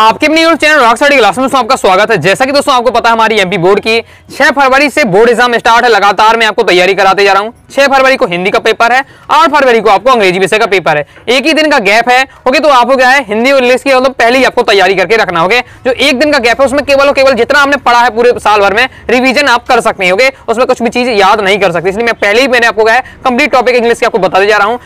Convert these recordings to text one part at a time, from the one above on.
आपके अपने YouTube channel rock study class में दोस्तों आपका स्वागत है। जैसा कि दोस्तों आपको पता है हमारी एमपी बोर्ड की 6 फरवरी से बोर्ड एग्जाम स्टार्ट है। लगातार मैं आपको तैयारी कराते जा रहा हूं। 6 फरवरी को हिंदी का पेपर है, 8 फरवरी को आपको अंग्रेजी विषय का पेपर है। एक ही दिन का गैप है। ओके, तो आपको क्या है हिंदी और इंग्लिश की मतलब पहले ही आपको तैयारी करके रखना होगा। जो एक दिन का गैप है उसमें केवल और केवल जितना आपने पढ़ा है पूरे साल भर में रिवीजन आप कर सकते हैं। ओके, उसमें कुछ भी चीज याद नहीं कर सकते, इसलिए मैं पहले ही मैंने आपको क्या है कंप्लीट टॉपिक इंग्लिश के आपको बताते जा रहा हूँ।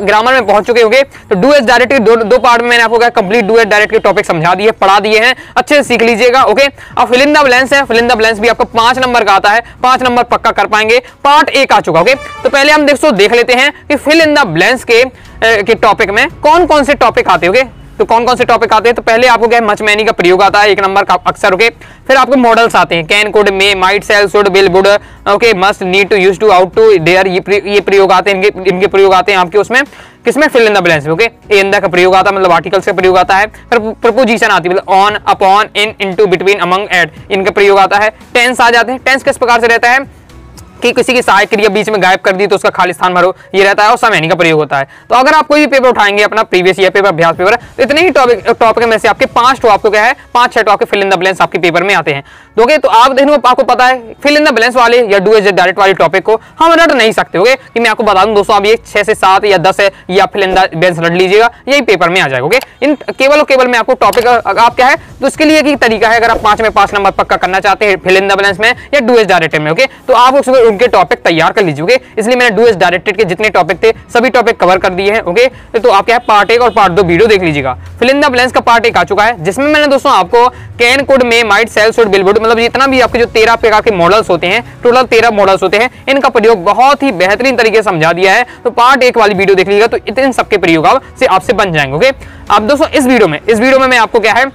ग्रामर में पहुंच चुके होंगे तो डू एज डायरेक्ट दो पार्ट में मैंने आपको क्या कंप्लीट डू एज डायरेक्ट के टॉपिक समझा दिए, पढ़ा दिए हैं, अच्छे से सीख लीजिएगा। ओके, अब फिल इन द ब्लैंक्स है। फिल इन द ब्लैंक्स भी आपको 5 नंबर का आता है, 5 नंबर पक्का कर पाएंगे। पार्ट 1 आ चुका। ओके, तो पहले हम देख लेते हैं कि फिल इन द ब्लैंक्स के टॉपिक में कौन कौन से टॉपिक आते हैं। तो कौन कौन से टॉपिक आते हैं, तो पहले आपको क्या है मच मैनी का प्रयोग आता है 1 नंबर का अक्सर। ओके, फिर आपको मॉडल्स आते हैं can, could, may, might, shall, should, will, would, okay, must, need, to, use to, ought to, dare, ये प्रयोग आते हैं। इनके प्रयोग आते हैं आपके उसमें किसमें फिल इन द ब्लैंक्स में। ओके, इन द का प्रयोग आता है मतलब आर्टिकल्स का प्रयोग आता है। फिर प्रपोजिशन आती है मतलब on, upon, in, into, between, among, at, इनका प्रयोग आता है। टेंस आ जाते हैं। टेंस किस प्रकार से रहता है कि किसी की सहायक क्रिया बीच में गायब कर दी तो उसका खाली स्थान भरो, ये रहता है। और समैनी का प्रयोग होता है। तो अगर आप कोई भी पेपर उठाएंगे अपना प्रीवियस ईयर पेपर, अभ्यास पेपर, तो इतने ही टॉपिक में से आपके 5 तो आपको क्या है 5-6 तो आपके फिल इन द ब्लैंक्स आपके पेपर में आते हैं। ओके, तो आप देखो आपको पता है फिल इन द ब्लैंक्स वाले या डू एज डायरेक्ट वाले टॉपिक को हम रट नहीं सकते। ओके, कि मैं आपको बता दूं दोस्तों आप ये 6 से 7 या 10 है या फिल इन द ब्लैंक्स रट लीजिएगा, यही पेपर में आ जाएगा। ओके, इन केवल और केवल मैं आपको टॉपिक आप क्या है तो उसके लिए एक तरीका है, अगर आप 5 में 5 नंबर पक्का करना चाहते हैं फिल इन द ब्लैंक्स में या डू एज डायरेक्ट में, ओके, तो आप उनके टॉपिक तैयार कर लीजिए। इसलिए मैंने डू एज डायरेक्टेड के जितने टॉपिक थे सभी टॉपिक कवर कर दिए हैं। ओके, तो आप क्या है पार्ट 1 और पार्ट 2 वीडियो देख लीजिएगा। फिल इन द ब्लैंक्स का पार्ट 1 आ चुका है, जिसमें मैंने दोस्तों आपको can, could, may, might, shall, should, will, would मतलब जितना भी आपके जो 13 प्रकार के मॉडल्स होते हैं, टोटल 13 मॉडल्स होते हैं, इनका प्रयोग बहुत ही बेहतरीन तरीके से समझा दिया है। तो पार्ट 1 वाली वीडियो देख लीजिएगा तो इन सबके प्रयोग आपसे बन जाएंगे। ओके, अब दोस्तों इस वीडियो में मैं आपको क्या है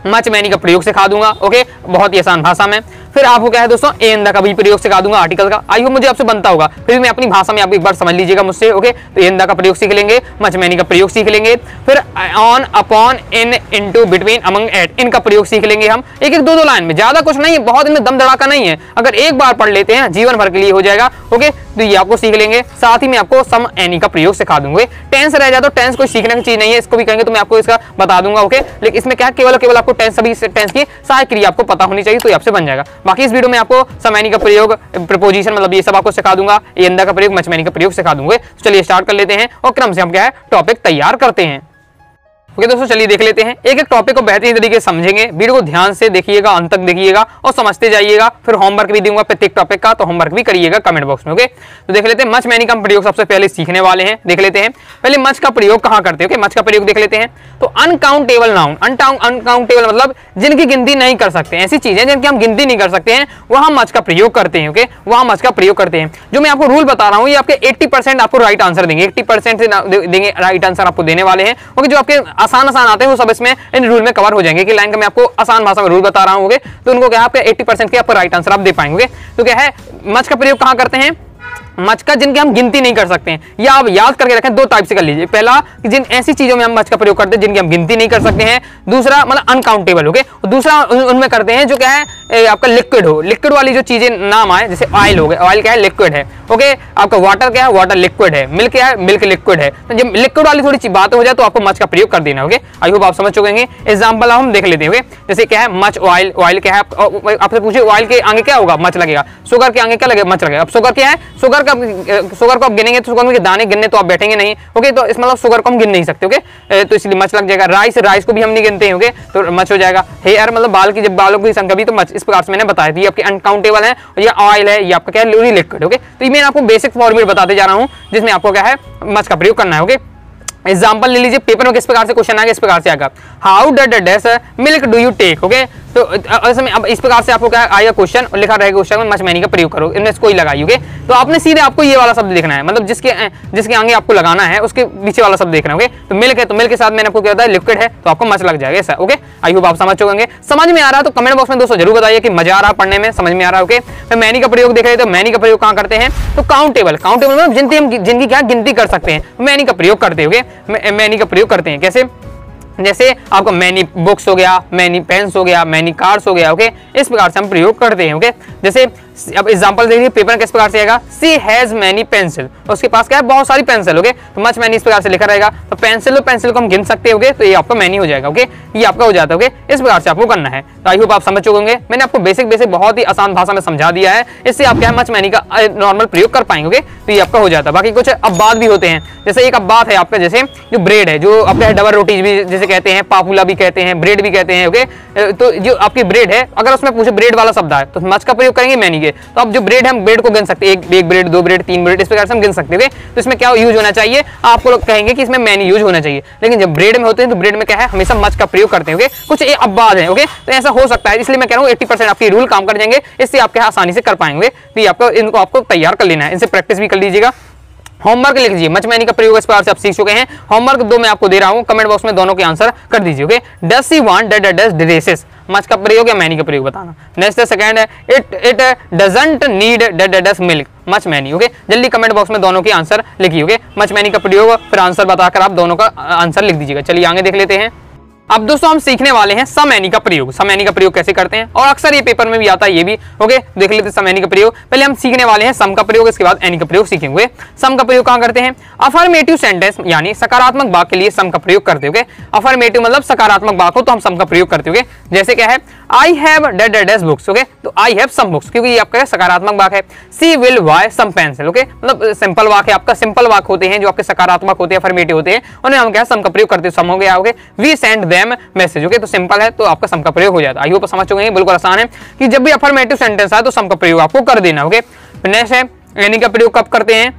मच मैनी का प्रयोग सिखा दूंगा। ओके, बहुत ही आसान भाषा में। फिर आपको क्या है दोस्तों एंड का भी प्रयोग सिखा दूंगा आर्टिकल का। आई होप मुझे आपसे बनता होगा, फिर मैं अपनी भाषा में आप एक बार समझ लीजिएगा मुझसे। ओके, तो एंड का प्रयोग सीख लेंगे, मच मैनी का प्रयोग सीख लेंगे, फिर on, upon, in, into, between, among, at, इनका प्रयोग सीख लेंगे हम एक 2 लाइन में। ज्यादा कुछ नहीं है, बहुत इनमें दम धड़ाका नहीं है। अगर एक बार पढ़ लेते हैं जीवन भर के लिए हो जाएगा। ओके, तो ये आपको सीख लेंगे। साथ ही मैं आपको सम एनी का प्रयोग सिखा दूंगा। टेंस रह जाए तो टेंस कोई सीखने की चीज नहीं है, इसको भी कहेंगे तो मैं आपको इसका बता दूंगा। ओके, लेकिन इसमें क्या केवल आपको टेंस की सहायक क्रिया आपको पता होनी चाहिए, तो ये आपसे बन जाएगा। बाकी इस वीडियो में आपको समैनी का प्रयोग, प्रपोजिशन मतलब ये सब आपको सिखा दूंगा, एंदा का प्रयोग, मचमैनी का प्रयोग सिखा दूंगे। तो चलिए स्टार्ट कर लेते हैं और क्रम से हम क्या है टॉपिक तैयार करते हैं। ओके दोस्तों, चलिए देख लेते हैं। एक टॉपिक को बेहतरीन तरीके से समझेंगे। वीडियो को ध्यान से देखिएगा, अंत तक देखिएगा और समझते जाइएगा। फिर होमवर्क भी दूंगा प्रत्येक टॉपिक का, तो होमवर्क भी करिएगा कमेंट बॉक्स में। ओके, तो देख लेते हैं मच मैनी का प्रयोग सबसे पहले सीखने वाले हैं। देख लेते हैं पहले मच का प्रयोग कहाँ करते हैं। ओके, मच का प्रयोग देख लेते हैं। तो अनकाउंटेबल नाउन, अनकाउंटेबल मतलब जिनकी गिनती नहीं कर सकते, ऐसी चीजें जिनकी हम गिनती नहीं कर सकते हैं, वहां मच का प्रयोग करते हैं। ओके, वहां मच का प्रयोग करते हैं। जो मैं आपको रूल बता रहा हूँ ये आपके 80% आपको राइट आंसर देंगे, 80% से देंगे राइट आंसर आपको देने वाले हैं। ओके, जो आपके आसान आते हैं सब इसमें इन रूल में कवर हो जाएंगे कि लाइन का मैं आपको आसान भाषा में रूल बता रहा हूं। तो उनको क्या आपके 80% के आपको राइट आंसर आप दे पाएंगे। तो क्या है मच का प्रयोग कहां करते हैं, मच का जिनकी हम गिनती नहीं कर सकते हैं, या आप याद करके रखें 2 टाइप से कर लीजिए। पहला जिन ऐसी चीजों में हम मच का प्रयोग करते हैं जिनकी हम गिनती नहीं कर सकते हैं, दूसरा मतलब अनकाउंटेबल। ओके, दूसरा उनमें करते हैं जो क्या है आपका लिक्विड हो, लिक्विड वाली जो चीजें नाम आए, जैसे ऑयल हो गया, ऑयल क्या है लिक्विड है। ओके, आपका वाटर क्या है, वाटर लिक्विड है, मिल्क क्या है, मिल्क लिक्विड है। तो जब लिक्विड वाली थोड़ी सी बात हो जाए तो आपको मच का प्रयोग कर देना। ओके, आई होप आप समझ चुके हैं। एग्जाम्पल हम देख लेते हैं। ओके, जैसे क्या है मच ऑयल, ऑयल क्या है आपसे पूछे ऑयल के आगे क्या होगा, मच लगेगा। शुगर के आगे क्या लगेगा, मच लगेगा। अब शुगर क्या है, शुगर को आप गिनेंगे तो शुगर के दाने गिनने तो आप बैठेंगे नहीं। ओके, तो इस मतलब शुगर को हम गिन नहीं सकते। ओके, तो इसलिए मच लग जाएगा। राइस को भी हम नहीं गिनते हैं। ओके, तो मच हो जाएगा। हेयर मतलब बाल की, जब बालों की संख्या भी तो मच, इस प्रकार से मैंने बताया थी। आपके अनकाउंटेबल है, या ऑयल है, या आपका क्या है लिक्विड। ओके, तो ये मैं आपको बेसिक फॉर्मूला बताते जा रहा हूँ जिसमें आपको क्या है मच का प्रयोग करना है। ओके, एग्जाम्पल ले लीजिए, पेपर में किस प्रकार से क्वेश्चन आएगा, इस प्रकार से आएगा how dash milk do you take. Okay, तो अब इस प्रकार से आपको क्या आएगा क्वेश्चन और लिखा रहेगा क्वेश्चन में मच मैनी का प्रयोग करो, इनमें से कोई लगाई। ओके, तो आपने सीधे आपको ये वाला शब्द देखना है, मतलब जिसके आगे आपको लगाना है उसके पीछे वाला शब्द देखना है। ओके, तो मिल्क है तो मिल्क के साथ मैंने आपको क्या होता है लिक्विड है, तो आपको मच लग जाएगा ऐसा। ओके, आई होप आप समझ चुके। समझ में आ रहा है तो कमेंट बॉक्स में दोस्तों जरूर बताइए कि मजा आ रहा है पढ़ने में, समझ में आ रहा है। ओके, फिर मैनी का प्रयोग देख रहे हैं, तो मैनी का प्रयोग कहाँ करते हैं, तो काउंटेबल मतलब जिनकी क्या गिनती कर सकते हैं, मैनी का प्रयोग करते हैं। मैनी का प्रयोग करते हैं कैसे, जैसे आपको मैनी बुक्स हो गया, मैनी पेन्स हो गया, मैनी कार्ड्स हो गया। ओके, इस प्रकार से हम प्रयोग करते हैं। ओके, जैसे अब एग्जांपल देखिए पेपर किस प्रकार से आएगा, सी हैज मैनी पेंसिल, उसके पास क्या है बहुत सारी पेंसिल, ओके, तो मच मैनी इस प्रकार से लिखा रहेगा, तो पेंसिल को हम गिन सकते होंगे, तो ये आपका मैनी हो जाएगा, ओके, ये आपका हो जाता है, ओके, इस प्रकार से आपको करना है। तो आई होप आप समझ चुके होंगे, मैंने आपको बेसिक बहुत ही आसान भाषा में समझा दिया है, इससे आप क्या है मच मैनी का नॉर्मल प्रयोग कर पाएंगे, तो ये आपका हो जाता है। बाकी कुछ अब्बाद भी होते हैं, जैसे एक अब्बाद है आपका, जैसे जो ब्रेड है, जो आपका डबल रोटी भी जैसे कहते हैं, पापुला भी कहते हैं, ब्रेड भी कहते हैं, ओके, तो जो आपकी ब्रेड है, अगर उसमें पूछे ब्रेड वाला शब्द है तो मच का प्रयोग करेंगे मैनी के, तो अब जो ब्रेड है हम ब्रेड को गिन सकते हैं, एक ब्रेड, दो ब्रेड, तीन ब्रेड, इस प्रकार से हम गिन सकते हैं, तो इसमें क्या यूज होना चाहिए, आपको लोग कहेंगे कि इसमें मैनी यूज होना चाहिए, लेकिन जब ब्रेड में होते हैं तो ब्रेड में क्या है हमेशा मच का प्रयोग करते हैं, कुछ अब्बाद है, ओके, तो ऐसा हो सकता है, इसलिए मैं कह रहा हूँ 80% आपके रूल काम कर जाएंगे, इससे आप क्या आसानी से कर पाएंगे, तो ये आपको इनको आपको तैयार कर लेना है, इनसे प्रैक्टिस भी कर लीजिएगा। होमवर्क लिख लीजिए, मच मैनी का प्रयोग इस प्रकार से आप सीख चुके हैं। होमवर्क 2 मैं आपको दे रहा हूं, कमेंट बॉक्स में दोनों के आंसर कर दीजिए, okay. Does she want dresses, much का प्रयोग या मैनी का प्रयोग बताना। नेक्स्ट सेकंड है it doesn't need does milk, much many, okay, जल्दी कमेंट बॉक्स में दोनों के आंसर लिखिए, ओके, मच मैनी का प्रयोग फिर आंसर बताकर आप दोनों का आंसर लिख दीजिएगा। चलिए आगे देख लेते हैं। अब दोस्तों हम सीखने वाले हैं सम एनी का प्रयोग। सम एनी का प्रयोग कैसे करते हैं, और अक्सर ये पेपर में भी आता है, ये भी ओके, देख लेते हैं सम एनी का प्रयोग। पहले हम सीखने वाले हैं सम का प्रयोग, इसके बाद एनी का प्रयोग सीखेंगे। सम का प्रयोग कहां करते हैं, अफर्मेटिव सेंटेंस यानी सकारात्मक वाक्य के लिए सम का प्रयोग करते होंगे। अफर्मेटिव मतलब सकारात्मक वाक्य हो तो हम सम का प्रयोग करते होंगे। जैसे क्या है, I have dad books, okay, तो आई हैव सम बुक्स, क्योंकि ये आपका सकारात्मक वाक्य है। She will buy some pencil, okay, मतलब सिंपल वाक्य, आपका सिंपल वाक्य होते हैं जो आपके सकारात्मक होते हैं, अफर्मेटिव होते हैं, उन्हें हम क्या सम का प्रयोग करते हैं, सम हो गया, okay. We send them message, okay, तो सिंपल है तो आपका सम का प्रयोग हो जाता है। आई होप समझ चुके हैं, बिल्कुल आसान है कि जब भी अफर्मेटिव सेंटेंस आए तो सम का प्रयोग आपको कर देना, ओके। नेक्स्ट है एनी का प्रयोग कब करते हैं,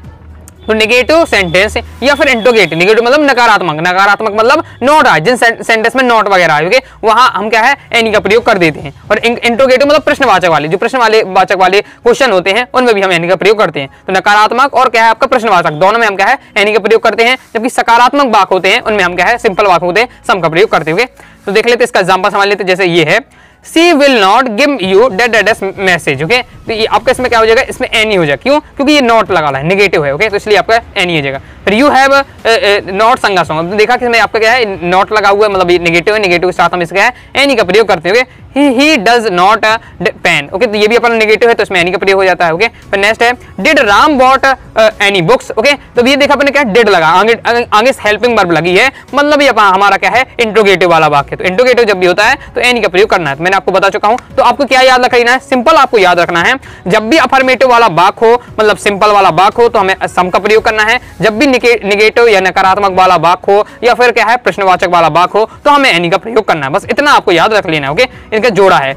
तो नेगेटिव सेंटेंस या फिर इंटरोगेटिव, नेगेटिव मतलब नकारात्मक, नकारात्मक मतलब नॉट आए, जिन सेंटेंस में नॉट वगैरह आए, ओके, वहां हम क्या है एनी का प्रयोग कर देते हैं। और इंटरोगेटिव मतलब प्रश्नवाचक वाले, जो प्रश्नवाचक वाले क्वेश्चन होते हैं उनमें भी हम एनी का प्रयोग करते हैं। तो नकारात्मक और क्या है आपका प्रश्नवाचक, दोनों में हम क्या है एनी का प्रयोग करते हैं। जबकि सकारात्मक वाक्य होते हैं उनमें हम क्या है सिंपल वाक्य होते हैं, सम का प्रयोग करते हैं। तो देख लेते इसका एग्जांपल समझ लेते, जैसे ये है, She will not give you that message, okay, तो ये आपका इसमें क्या हो जाएगा, इसमें एनी हो जाएगा, क्यों, क्योंकि ये नॉट लगा है, नेगेटिव है, ओके, तो इसलिए आपका एनी हो जाएगा। फिर यू हैव नॉट संगा सॉन्ग, देखा कि आपका क्या है नॉट लगा हुआ है, मतलब ये नेगेटिव है, नेगेटिव के साथ हम इसका है एनी का प्रयोग करते हैं। He does not pen, okay, तो ये भी अपना नेगेटिव है तो इसमें एनी का प्रयोग हो जाता है, ओके। फिर नेक्स्ट है did Ram bought any books, okay, तो ये देखा अपने क्या डिड लगा, आगे हेल्पिंग वर्ब लगी है, मतलब ये हमारा क्या है इंट्रोगेटिव वाला वाक्य। तो इंट्रोगेटिव जब भी होता है तो एनी का प्रयोग करना है, मैंने आपको बता चुका हूं। तो आपको क्या याद रखना है, सिंपल आपको याद रखना है, जब भी अफर्मेटिव वाला वाक्य हो, मतलब सिंपल वाला वाक्य हो तो हमें सम का प्रयोग करना है। जब भी नेगेटिव या नकारात्मक वाला वाक्य हो या फिर क्या है प्रश्नवाचक वाला वाक्य हो तो हमें एनी का प्रयोग करना है। बस इतना आपको याद रख लेना है, ओके। इनका जोड़ा है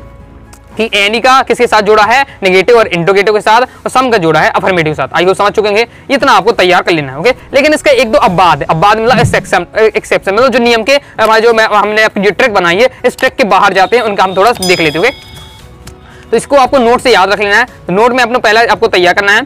कि एनी का किसके साथ जोड़ा है, नेगेटिव और इंट्रोगेटिव के साथ, और सम का जोड़ा है अफर्मेटिव के साथ। आई होप समझ चुके हैं, इतना आपको तैयार कर लेना है, ओके। लेकिन इसका एक दो अब्बाद है, अब्बाद मतलब एक्सेप्शन, मतलब जो नियम के हमने अपनी जो ट्रिक बनाई है इस ट्रिक के बाहर जाते हैं, उनका हम थोड़ा देख लेते हैं। तो इसको आपको नोट से याद रख लेना है। तो नोट में अपना पहला आपको तैयार करना है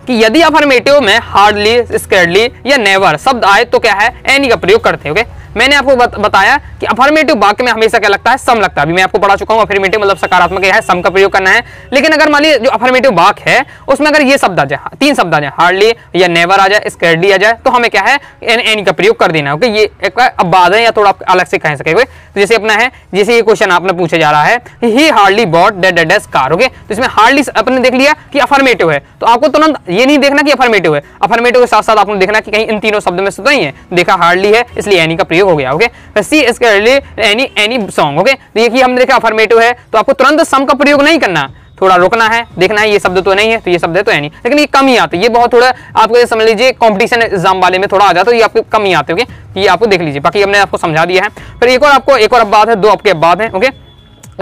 कि यदि अफर्मेटिव में हार्डली, स्कैर्डली या नेवर शब्द आए तो क्या है एनी का प्रयोग करते हैं, ओके। मैंने आपको बताया कि अफर्मेटिव वाक्य में हमेशा क्या लगता है, सम लगता है। अभी मैं आपको पढ़ा चुका हूं, अफर्मेटिव मतलब सकारात्मक है, सम का प्रयोग करना है। लेकिन अगर मान लीजिए जो अफर्मेटिव वाक्य है उसमें अगर ये शब्द आ जाए, 3 शब्द आ जाए, हार्डली या नेवर आ जाए, स्कैर्डली आ जाए, तो हमें क्या है एनी का प्रयोग कर देना है, ओके। ये एक अब्बाद है या थोड़ा अलग से कह सके, तो जैसे अपना है, जैसे ये क्वेश्चन आपने पूछा जा रहा है, ही hardly bought that car, okay, तो इसमें हार्डली अपने देख लिया कि अफर्मेटिव है, तो आपको तुरंत ये नहीं देखना कि अफर्मेटिव है, अफर्मेटिव के साथ साथ आपने देखना कि कहीं इन तीनों शब्द में से तो नहीं है, देखा हार्डली है इसलिए एनी का प्रयोग हो गया, okay. See any song, okay, देखिए हमने देखा अफर्मेटिव है तो आपको तुरंत सम का प्रयोग नहीं करना, थोड़ा रुकना है, देखना है ये शब्द तो नहीं है तो ये शब्द है तो एनी, लेकिन ये कम ही आते हैं, ये बहुत थोड़ा आपको समझ लीजिए कंपटीशन एग्जाम वाले में थोड़ा आ जाता है, ये आपको कम ही आते हैं, ओके, ये आपको देख लीजिए। बाकी हमने आपको समझा दिया है। फिर एक और अब्बाद है, 2 आपके अब्बाद हैं, ओके।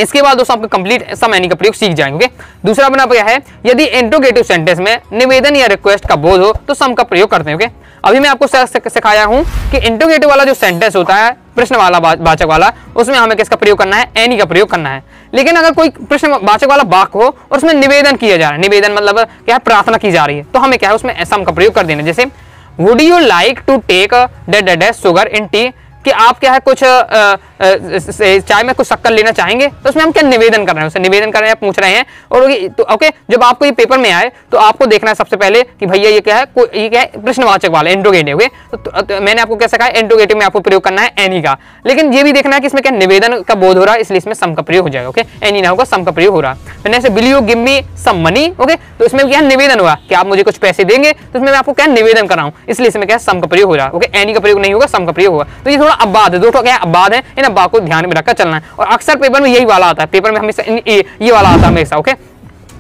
इसके बाद दोस्तों आपको कंप्लीट सम एनी का प्रयोग सीख जाएंगे। दूसरा अपना क्या है, यदि इंट्रोगेटिव सेंटेंस में निवेदन या रिक्वेस्ट का बोध हो तो सम का प्रयोग करते हैं, ओके। अभी मैं आपको सिखाया हूं कि इंट्रोगेटिव वाला जो सेंटेंस होता है, प्रश्न वाला वाचक वाला, उसमें हमें किसका प्रयोग करना है, एनी का प्रयोग करना है। लेकिन अगर कोई प्रश्न वाचक वाला वाक्य हो और उसमें निवेदन किया जा रहा है, निवेदन मतलब क्या है प्रार्थना की जा रही है, तो हमें क्या है उसमें सम का प्रयोग कर देना। जैसे would you like to take that sugar in tea, कि आप क्या है कुछ चाय में कुछ शक्कर लेना चाहेंगे, तो उसमें हम क्या निवेदन कर रहे हैं, उसे निवेदन कर रहे हैं, पूछ रहे हैं। और तो ओके, जब आपको ये पेपर में आए तो आपको देखना है सबसे पहले कि भैया ये क्या है, ये क्या है, प्रश्नवाचक वाला इंट्रोगेटिव। ओके, तो मैंने आपको कैसे कहा, इंट्रोगेटिव में आपको प्रयोग करना है एनी का, लेकिन ये भी देखना है कि इसमें क्या निवेदन का बोध हो रहा है, इसलिए इसमें सम का प्रयोग हो जाएगा। ओके, एनी ना होगा, सम का प्रयोग हो रहा है। मैंने ऐसे will you give me some money, okay, तो इसमें क्या निवेदन हुआ कि आप मुझे कुछ पैसे देंगे, तो इसमें मैं आपको क्या निवेदन कर रहा हूं, इसलिए इसमें क्या सम का प्रयोग हो रहा है। ओके, एनी का प्रयोग नहीं होगा, सम का प्रयोग होगा। तो ये थोड़ा अबाद है, दो क्या अबाद है, इन अबाद को ध्यान में रखकर चलना है। और अक्सर पेपर में यही वाला आता है, पेपर में हमेशा ये वाला आता है हमेशा। ओके,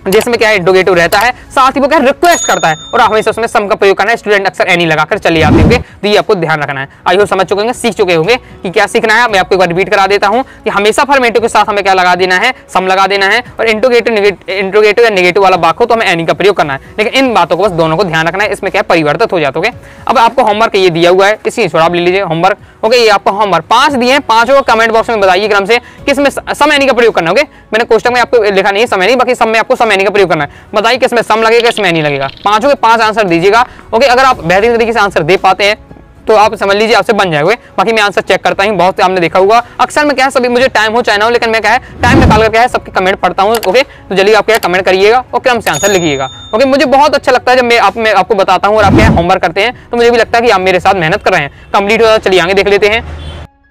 जिसमें क्या है इंट्रोगेटिव रहता है, साथ ही वो क्या रिक्वेस्ट करता है, और हमेशा उसमें सम का प्रयोग करना है। स्टूडेंट अक्सर एनी लगाकर चले जाते होंगे, तो ये आपको ध्यान रखना है। आई होप समझ चुके होंगे, सीख चुके होंगे कि क्या सीखना है। मैं आपको एक बार रिपीट करा देता हूं कि हमेशा फॉर्मेटिव के साथ हमें क्या लगा देना है, सम लगा देना है। और इंट्रोगेटिव या नेगेटिव वाला बात हो तो हमें एनी का प्रयोग करना है। लेकिन इन बातों को बस दोनों को ध्यान रखना है, इसमें क्या परिवर्तित हो जाते होंगे। अब आपको होमवर्क ये दिया हुआ है, इसी थोड़ा आप ले लीजिए होमवर्क। ओके, ये आपको होमवर्क 5 दिए हैं, 5 को कमेंट बॉक्स में बताइए क्रम से किसमें सम एनी का प्रयोग करना है। ओके, मैंने क्वेश्चन में आपको लिखा नहीं सम एनी, बाकी सम में आपको सम एनी का प्रयोग करना है। बताइए किसमें सम लगेगा, किसमें एनी लगेगा। 5 के 5 आंसर दीजिएगा। ओके, अगर आप बेहतरीन तरीके से आंसर दे पाते हैं तो आप समझ लीजिए आपसे बन जाएगा। बाकी मैं आंसर चेक करता हूँ, बहुत आपने देखा होगा अक्सर मैं क्या है, सभी मुझे टाइम हो चाहे ना हो, लेकिन मैं क्या है टाइम निकाल कर क्या है सबके कमेंट पढ़ता हूँ। ओके, तो जल्दी आप क्या कमेंट करिएगा और क्रम से आंसर लिखिएगा। ओके, मुझे बहुत अच्छा लगता है जब मैं आपको बताता हूँ और आप क्या होमवर्क करते हैं, तो मुझे भी लगता है कि आप मेरे साथ मेहनत कर रहे हैं। कंप्लीट हो जाए, चलिए आगे देख लेते हैं।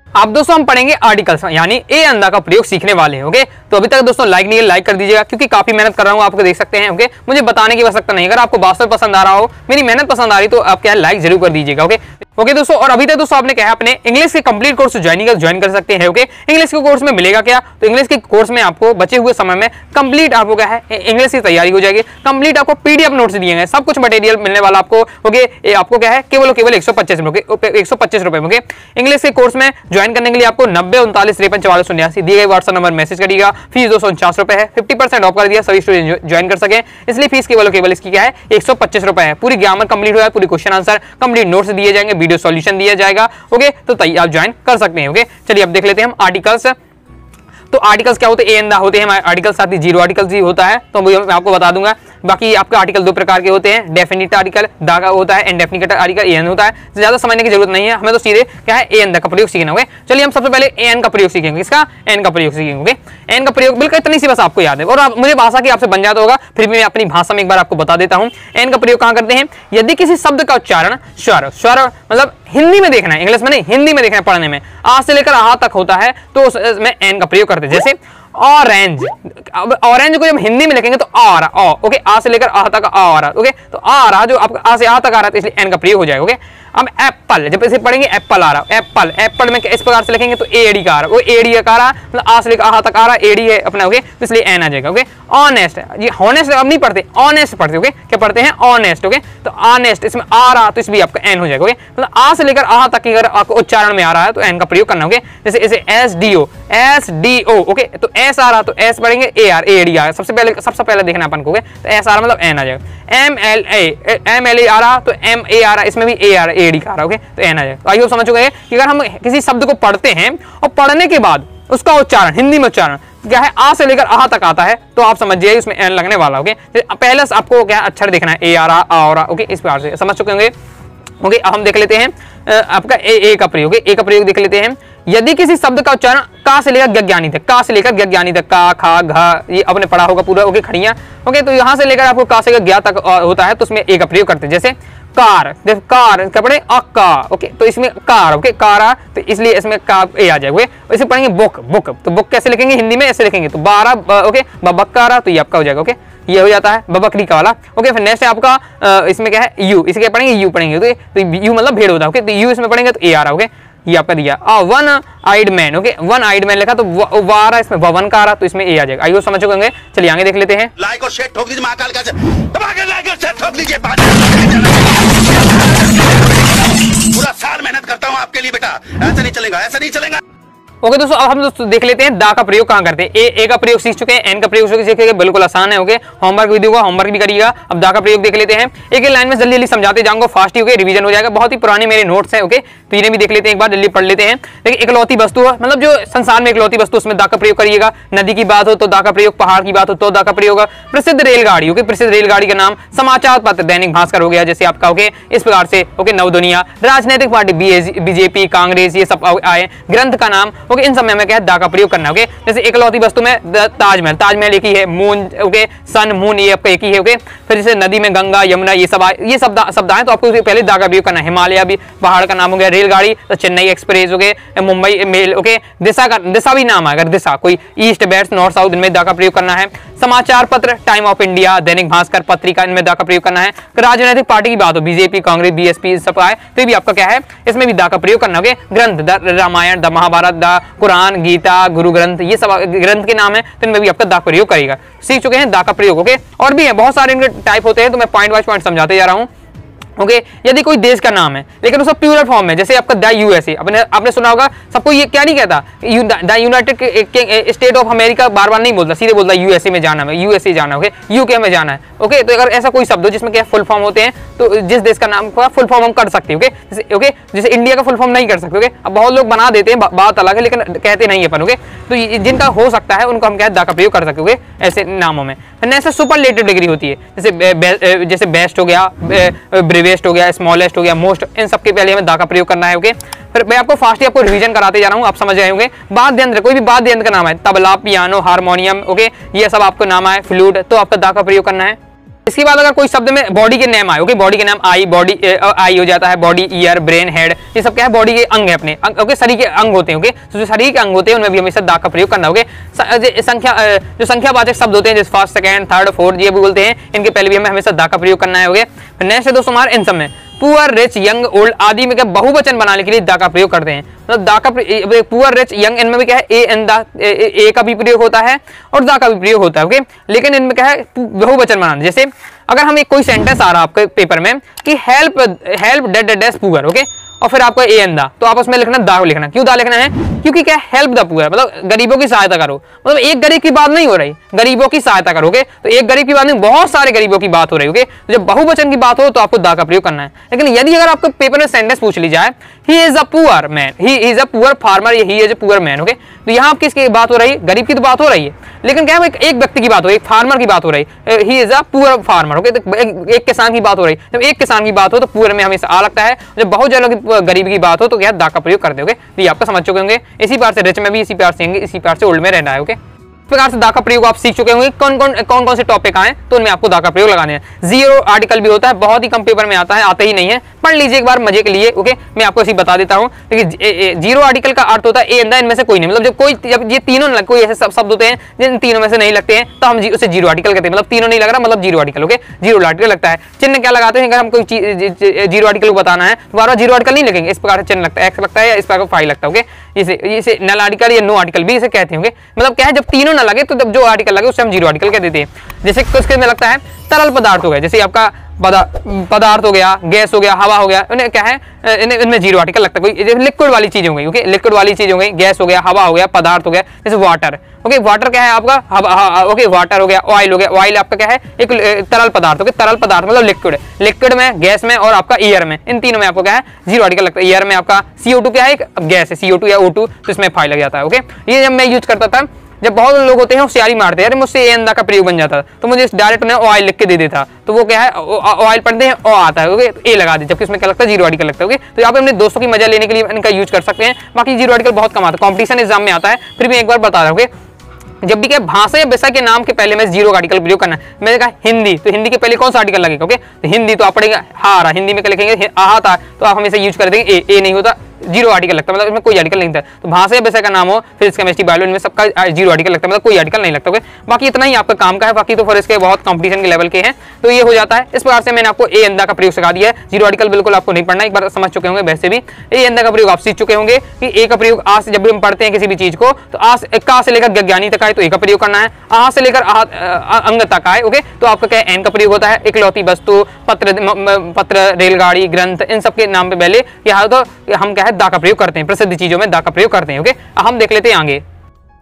अब दोस्तों हम पढ़ेंगे आर्टिकल्स, यानी ए अंधा का प्रयोग सीखने वाले हैं। ओके, तो अभी तक दोस्तों लाइक नहीं है, लाइक कर दीजिएगा, क्योंकि काफी मेहनत कर रहा हूं, आपको देख सकते हैं। ओके, मुझे बताने की आवश्यकता नहीं, अगर आपको वास्तव पसंद आ रहा हो, मेरी मेहनत पसंद आ रही, तो आप क्या लाइक जरूर कर दीजिएगा। ओके दोस्तों, और अभी तक दोस्तों आपने कहा अपने इंग्लिश के कंप्लीट कोर्स ज्वाइन कर सकते हैं। ओके, इंग्लिश के कोर्स में मिलेगा क्या, तो इंग्लिश के कोर्स में आपको बचे हुए समय में कंप्लीट आपको क्या है इंग्लिश की तैयारी हो जाएगी। कंप्लीट आपको पीडीएफ नोट्स दिए गए, सब कुछ मटेरियल मिलने वाला आपको। ओके, ये आपको क्या है केवल 125 रुपए। ओके, इंग्लिश के कोर्स में ज्वाइन करने के लिए आपको 90 39 53 44 89 दिए गए व्हाट्सएप नंबर मैसेज करिएगा। फीस 249 रुपए है, 50% ऑफ कर दिया, सभी स्टूडेंट ज्वाइन कर सके, इसलिए फीस केवल इसकी क्या है 125 रुपए है। पूरी ग्रामर कंप्लीट हुआ है, पूरी क्वेश्चन आंसर कंप्लीट नोट्स दिए जाएंगे, वीडियो सॉल्यूशन दिया जाएगा। ओके, तो आप ज्वाइन कर सकते हैं। ओके, चलिए अब देख लेते हैं हम आर्टिकल्स। तो आर्टिकल्स क्या होते हैं, ए एंड द होते हैं हमारे आर्टिकल्स, साथ ही जीरो आर्टिकल्स भी होता है, तो मैं आपको बता दूंगा। बाकी आपके आर्टिकल 2 प्रकार के होते हैं, डेफिनिट आर्टिकल दा का होता है, इंडेफिनिट आर्टिकल ए एन होता है। ज्यादा समझने की जरूरत नहीं है, हमें तो सीधे क्या है ए एन द का प्रयोग सीखना होगा। चलिए हम सबसे पहले ए एन का प्रयोग सीखेंगे, इसका एन का प्रयोग सीखेंगे। एन का प्रयोग बिल्कुल इतनी सी बस आपको याद है, और मुझे भाषा की आपसे बन जाता होगा, फिर भी मैं अपनी भाषा में एक बार आपको बता देता हूँ। एन का प्रयोग कहाँ करते हैं, यदि किसी शब्द का उच्चारण स्वर मतलब हिंदी में देखना है, इंग्लिश में नहीं, हिंदी में देखना है पढ़ने में, आ से लेकर आ तक होता है, तो उसमें एन का प्रयोग करते हैं। जैसे ऑरेंज, अब ऑरेंज को जब हिंदी में लिखेंगे तो आ रहा, ओके, आ से लेकर आ तक आ रहा, ओके, तो आ रहा जो आपका आ से आ तक आ रहा है, तो इसलिए एन का प्रयोग हो जाएगा। ओके, अब एप्पल, जब इसे पढ़ेंगे एप्पल आ रहा, एप्पल में इस प्रकार से लिखेंगे तो एडी का आ रहा, वो एडी का आ रहा, मतलब आ से लेकर आ तक आ रहा, एडी है अपना। ओके, तो इसलिए एन आ जाएगा। ओके, ऑनेस्ट, ये हॉनेस्ट अब नहीं पढ़ते, ऑनेस्ट पढ़ते। ओके, क्या पढ़ते हैं, ऑनेस्ट। ओके, तो ऑनेस्ट इसमें आ रहा, तो इसमें आपका एन हो जाएगा। ओके, मतलब आ से लेकर आ तक अगर आपको उच्चारण में आ रहा है तो एन का प्रयोग करना। ओके, जैसे इसे एस डी ओ, ओके, तो एस आ रहा तो एस पढ़ेंगे, ए आर ए डी आ, सबसे पहले देखना अपन को। तो एस आ रहा मतलब एन आ जाएगा। एम एल ए आ रहा तो एम ए आ रहा, इसमें भी ए आर ए डी का आ रहा। ओके, तो एन आ जाएगा। तो आइए समझ चुके हैं कि अगर हम किसी शब्द को पढ़ते हैं और पढ़ने के बाद उसका उच्चारण हिंदी में उच्चारण क्या है आ से लेकर आ तक आता है, तो आप समझिए इसमें एन लगने वाला। ओके, पहले आपको क्या अक्षर देखना है, ए आ रहा, ओके, इस प्रकार से समझ चुके होंगे। ओके, अब हम देख लेते हैं आपका ए का प्रयोग। ए का प्रयोग देख लेते हैं। यदि किसी शब्द का उच्चारण का से लेकर ज्ञानी तक, का से लेकर ज्ञानी तक, का खा घा, ये आपने पढ़ा होगा पूरा। ओके, खड़ियां। ओके, तो यहां से लेकर आपको का से ज्ञा तक होता है, तो उसमें ए का प्रयोग करते हैं। जैसे कार, जब कार कपड़े अक्का, ओके, तो इसमें कार, ओके, कारा, तो इसलिए इसमें का ए आ जाएगा। इसे पढ़ेंगे बुक, तो बुक कैसे लिखेंगे हिंदी में, ऐसे लिखेंगे तो 12, ओके, बक्कारा, तो ये आपका हो जाएगा। ओके, ये हो जाता है बकरी का वाला। ओके, फिर नेक्स्ट है आपका इसमें क्या है यू, इसे क्या पढ़ेंगे यू पढ़ेंगे, तो यू मतलब भेड़ होता है। ओके, तो यू इसमें पढ़ेंगे तो ए आ रहा। ओके, ये आपका दिया one eyed man. Okay, one eyed man लिखा तो वो आ रहा, इसमें वन का आ रहा, तो इसमें ए आ जाएगा। आइए समझ चुके होंगे। चलिए आगे देख लेते हैं। लाइक और शेयर ठोक दीजिए, महाकाल का दबा के लाइक और शेयर ठोक दीजिए। पूरा साल मेहनत करता हूँ आपके लिए बेटा, ऐसा नहीं चलेगा, ऐसा नहीं चलेगा। ओके दोस्तों, अब हम दोस्तों देख लेते हैं दा का प्रयोग कहाँ करते हैं। ए का प्रयोग सीख चुके हैं, एन का प्रयोग सीखेंगे, बिल्कुल आसान है। ओके, होमवर्क भी दूंगा, होमवर्क भी करिएगा। अब दा का प्रयोग देख लेते हैं। एक लाइन में जल्दी समझाते जाऊंगा, फास्ट ही। ओके, रिवीजन हो जाएगा, बहुत ही पुराने मेरे नोट्स हैं। ओके, तो इन्हें भी देख लेते हैं, एक बार जल्दी पढ़ लेते हैं। देखिए, इकलौती वस्तु है, मतलब जो संसार में इकलौती वस्तु, उसमें दा का प्रयोग करिएगा। नदी की बात हो तो दा का प्रयोग, पहाड़ की बात हो तो दा का प्रयोग। प्रसिद्ध रेलगाड़ी, ओके, प्रसिद्ध रेलगाड़ी का नाम। समाचार पत्र दैनिक भास्कर हो गया जैसे आपका। ओके, इस प्रकार से। ओके, नवदुनिया। राजनीतिक पार्टी बीजेपी, कांग्रेस, ये सब आए। ग्रंथ का नाम, ओके, इन सब में हमें क्या है दा का प्रयोग करना है। ओके, जैसे इकलौती वस्तु में ताजमहल, ताजमहल एक ही है, मून ओके, सन मून ये आपका एक ही है। ओके, फिर जैसे नदी में गंगा यमुना ये शब्द आए तो आपको पहले दा का प्रयोग करना है। हिमालय भी पहाड़ का नाम हो गया, रेलगाड़ी तो Chennai express, okay, Mumbai mail, okay, दिशा भी नाम है, अगर दिशा कोई ईस्ट वेस्ट नॉर्थ साउथ इनमें दा का प्रयोग करना है। समाचार पत्र time of India, Dainik Bhaskar पत्रिका, इनमें दा का प्रयोग करना है। राजनीतिक पार्टी की बात हो, बीजेपी कांग्रेस बीएसपी सब आए तो भी आपका क्या है इसमें भी दा का प्रयोग करना है। ग्रंथ Ramayan the Mahabharat the Quran Gita Guru Granth ये सब ग्रंथ के नाम है तो इनमें भी आपका दा प्रयोग करेगा। सीख चुके हैं दा का प्रयोग। ओके, और भी है बहुत सारे इनके टाइप होते हैं तो मैं पॉइंट वाइज पॉइंट समझाते जा रहा हूँ। ओके, यदि कोई देश का नाम है लेकिन उसका प्लूरल फॉर्म है, जैसे आपका द यूएसए, आपने सुना होगा, सबको ये क्या नहीं कहता the United State of America, बार बार नहीं बोलता, सीधे बोलता यूएसए में जाना है, यूएसए जाना है, यूके में जाना है। ओके, तो अगर ऐसा कोई शब्द हो जिसमें क्या फुल फॉर्म होते हैं तो जिस देश का नाम का फुल फॉर्म हम कर सकते हैं। ओके, जैसे इंडिया का फुल फॉर्म नहीं कर सकते। ओके, अब बहुत लोग बना देते हैं, बात अलग है, लेकिन कहते नहीं है अपन। ओके, तो जिनका हो सकता है उनको हम क्या दा का प्रयोग कर सकते हैं ऐसे नामों में। ऐसे सुपरलेटिव डिग्री होती है, जैसे बेस्ट हो गया, ब्रेवेस्ट हो गया, स्मॉलेस्ट हो गया, मोस्ट, इन सबके पहले हमें दा का प्रयोग करना है। ओके, फिर मैं आपको फास्ट आपको रिवीजन कराते जा रहा हूँ, आप समझ रहे होंगे। वाद्य यंत्र, कोई भी वाद्य यंत्र का नाम है, तबला पियानो हारमोनियम, ओके, ये सब आपको नाम आए, फ्लूट, तो आपका दा का प्रयोग करना है। इसके बाद अगर कोई शब्द में बॉडी के नाम आए, ओके, बॉडी के नाम आई, बॉडी आई हो जाता है, बॉडी ईयर ब्रेन हेड, ये सब क्या है बॉडी के अंग है अपने, ओके, शरीर के अंग होते हैं। ओके, तो जो शरीर के अंग होते हैं उनमें भी हमेशा दा का प्रयोग करना। ओके, जो संख्यावाचक शब्द होते हैं जैसे फर्स्ट सेकंड थर्ड फोर्थ ये भी बोलते हैं, इनके पहले भी हमें हमेशा दा का प्रयोग करना है। ओके, नेक्स्ट है दोस्तों हमारे इन सब में पुअर रिच यंग ओल्ड आदि में क्या बहुवचन बनाने के लिए दा का प्रयोग करते हैं। मतलब दा का पुअर रिच यंग, इनमें भी क्या है ए का भी प्रयोग होता है और दा का भी प्रयोग होता है। ओके, लेकिन इनमें क्या है बहुवचन बनाना। जैसे अगर हम एक कोई सेंटेंस आ रहा है आपके पेपर में कि हेल्प डेड पुअर, ओके, और फिर आपको ए एन दा, तो आप उसमें लिखना दा लिखना। क्यों दा लिखना है? क्योंकि क्या हेल्प द पुअर, मतलब गरीबों की सहायता करो। मतलब एक गरीब की बात नहीं हो रही, गरीबों की सहायता करोगे तो एक गरीब की बात नहीं, बहुत सारे गरीबों की बात हो रही है। तो जब बहुवचन की बात हो तो आपको दा का प्रयोग करना है। लेकिन यदि अगर आपको पेपर में सेंटेंस पूछ ली जाए he is a poor man, he is a poor farmer, he is a poor man, okay, तो यहाँ किसकी बात हो रही है? गरीब की तो बात हो रही है, लेकिन क्या है एक व्यक्ति की बात हो रही है, एक फार्मर की बात हो रही है, he is a poor farmer, okay, तो एक किसान की बात हो रही है। जब एक किसान की बात हो तो पुअर में हमेशा आ लगता है, जब बहुत जनों की गरीब की बात हो तो क्या दा का प्रयोग करते होंगे। तो ये आपका समझ चुके होंगे। इसी बार से रिच में भी इसी बार से इसी बार से ओल्ड में रहना है। ओके, इस प्रकार से दा का प्रयोग आप सीख चुके होंगे। कौन कौन से टॉपिक आए तो उनमें आपको दा का प्रयोग लगाने हैं। जीरो आर्टिकल भी होता है, बहुत ही कम पेपर में आता है, आते ही नहीं है, पढ़ लीजिए एक बार मजे के लिए। ओके, मैं आपको ऐसे बता देता हूँ। जीरो आर्टिकल का अर्थ होता है ए एंड द, इनमें से कोई नहीं, मतलब जब ये तीनों कोई ऐसे शब्द होते हैं जिन तीनों में से नहीं लगते हैं तो हम उसे जीरो आर्टिकल कहते हैं। मतलब तीनों नहीं लग रहा मतलब zero article. Okay, zero article लगता है। चिन्ह क्या लगाते हैं? अगर हम कोई जीरो आर्टिकल को बताना है तो बार जीरो आर्टिकल नहीं लिखेंगे, इस प्रकार से चिन्ह लगता है, एक्स लगता है या इस प्रकार फाइव लगता है। ओके, इसे नल आर्टिकल या नो आर्टिकल भी इसे कहते होंगे। मतलब क्या है, जब तीनों ना लगे तो जब जो आर्टिकल लगे उससे हम जीरो आर्टिकल कह देते हैं। जैसे किसके में लगता है? तरल पदार्थ हो गया, जैसे आपका पदार्थ हो गया, गैस हो गया, हवा हो गया, इन्हें क्या है इनमें जीरो आर्टिकल लगता है। कोई लिक्विड वाली चीज हो गई, ओके, लिक्विड वाली चीज हो गई, गैस हो गया, हवा हो गया, पदार्थ हो गया, जैसे वाटर। ओके, वाटर क्या है आपका? ओके, वाटर हो गया, ऑयल हो गया, ऑयल आपका क्या है? एक तरल पदार्थ। ओके, तरल पदार्थ मतलब लिक्विड में, गैस में और आपका एयर में, इन तीनों में आपको क्या है जीरो आर्टिकल लगता है। एयर में आपका CO2 क्या है? एक गैस है CO2 या O2, तो इसमें फाइव लग जाता है। ओके, ये जब मैं यूज करता था, जब बहुत लोग होते हैं होशियारी मारते हैं, अरे मुझसे ए अंदा का प्रयोग बन जाता तो मुझे डायरेक्ट उन्हें ऑयल लिख के दे देता, तो वो क्या है ऑयल पढ़ते हैं ओ आता है, ओके, तो ए लगा दे, जबकि इसमें क्या लगता है जीरो आर्टिकल लगता है। ओके, तो यहाँ पे अपने दोस्तों की मजा लेने के लिए इनका यूज कर सकते हैं। बाकी जीरो आर्टिकल बहुत कम आता है, कॉम्पिटिशन एग्जाम में आता है, फिर भी एक बार बता रहा हूँ। जब भी क्या भाषा या विषय के नाम के पहले में जीरो आर्टिकल प्रयोग करना है। मैंने कहा हिंदी, तो हिंदी के पहले कौन सा आर्टिकल लगेगा? ओके, तो हिंदी तो आप पढ़ेंगे हारा, हिंदी में क्या लिखेंगे? आहा था, तो आप हमेशा यूज कर देंगे ए नहीं होता, जीरो आर्टिकल लगता है, मतलब इसमें कोई आर्टिकल नहीं था। तो भाषा या विषय का नाम हो, फिजिक्स केमिस्ट्री बायोलॉजी, इनमें सबका जीरो आर्टिकल लगता है, मतलब कोई आर्टिकल नहीं लगता। बाकी इतना ही आपका काम का है, बाकी तो फिर इसके बहुत कंपटीशन के लेवल के हैं, तो ये हो जाता है। इस प्रकार से मैंने आपको ए अंदा का प्रयोग सिखा दिया है। जीरो आर्टिकल बिल्कुल आपको नहीं पढ़ना, एक बार समझ चुके होंगे। वैसे भी ए अंदा का प्रयोग आप सीख चुके होंगे कि ए का प्रयोग आ से, जब भी हम पढ़ते हैं किसी भी चीज को, तो आ का से लेकर ज्ञानी तक आए तो ए का प्रयोग करना है, आ से लेकर अंग तक आए, ओके, तो आपका क्या एन का प्रयोग होता है। इकलौती वस्तु, पत्र, रेलगाड़ी, ग्रंथ, इन सब के नाम पे पहले यहाँ तो हम क्या है दा का प्रयोग करते हैं, प्रसिद्ध चीजों में दा का प्रयोग करते हैं। ओके, हम देख लेते हैं आगे।